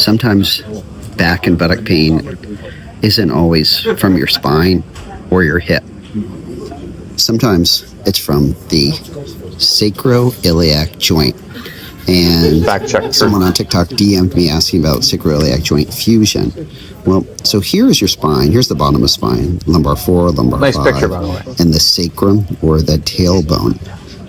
Sometimes back and buttock pain isn't always from your spine or your hip. Sometimes it's from the sacroiliac joint. And someone on TikTok DM'd me asking about sacroiliac joint fusion. Well, so here's your spine. Here's the bottom of the spine. Lumbar 4, lumbar 5. Nice picture, by the way. And the sacrum, or the tailbone.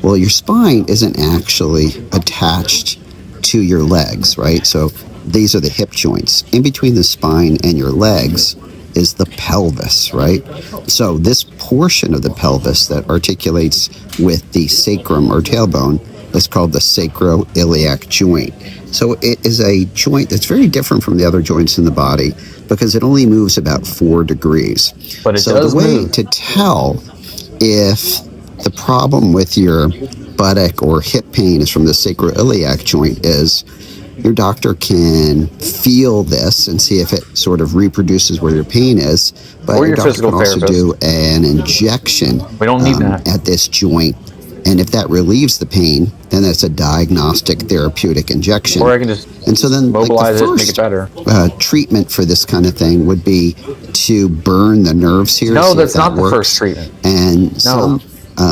Well, your spine isn't actually attached to your legs, right? So these are the hip joints. In between the spine and your legs is the pelvis, right? So this portion of the pelvis that articulates with the sacrum or tailbone is called the sacroiliac joint. So it is a joint that's very different from the other joints in the body because it only moves about 4 degrees. But it so does the way move. to tell if the problem with your buttock or hip pain is from the sacroiliac joint is your doctor can feel this and see if it sort of reproduces where your pain is, but Or your doctor physical can also therapist. do an injection We don't need that. at this joint. And if that relieves the pain, then that's a diagnostic therapeutic injection. Or I can just And so then mobilize the it, make first it better. treatment for this kind of thing would be to burn the nerves here. No, see that's if that not the works. first treatment. And some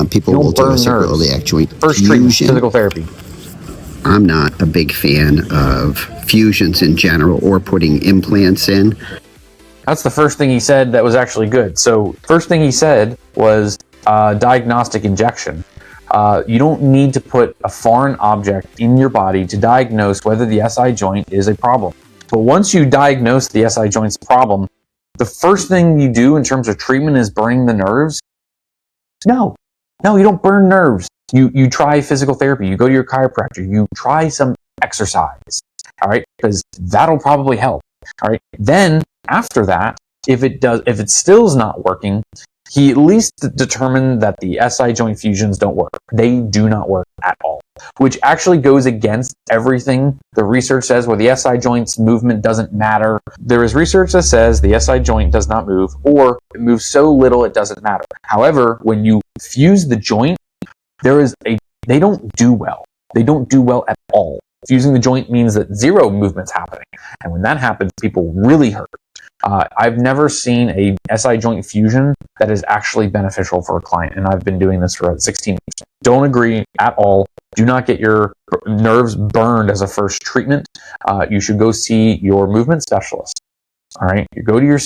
people You will don't do a burn nerves. sacroiliac joint First treatment, fusion. physical therapy. I'm not a big fan of fusions in general or putting implants in. That's the first thing he said that was actually good. So first thing he said was diagnostic injection. You don't need to put a foreign object in your body to diagnose whether the SI joint is a problem. But once you diagnose the SI joint's problem, the first thing you do in terms of treatment is burning the nerves. No, you don't burn nerves. You try physical therapy. You go to your chiropractor. You try some exercise. All right, because that'll probably help. All right. Then after that, if it still is not working, he at least determined that the SI joint fusions don't work. They do not work at all, which actually goes against everything the research says where the SI joint's movement doesn't matter. There is research that says the SI joint does not move, or it moves so little it doesn't matter. However, when you fuse the joint, they don't do well. They don't do well at all. Fusing the joint means that 0 movement's happening. And when that happens, people really hurt. I've never seen a SI joint fusion that is actually beneficial for a client, and I've been doing this for 16 years. Don't agree at all. Do not get your nerves burned as a first treatment. You should go see your movement specialist. All right, you go to your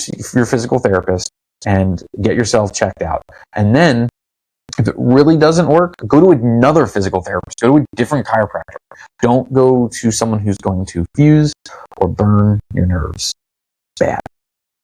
physical therapist and get yourself checked out. And then, if it really doesn't work, go to another physical therapist. Go to a different chiropractor. Don't go to someone who's going to fuse or burn your nerves. Bad.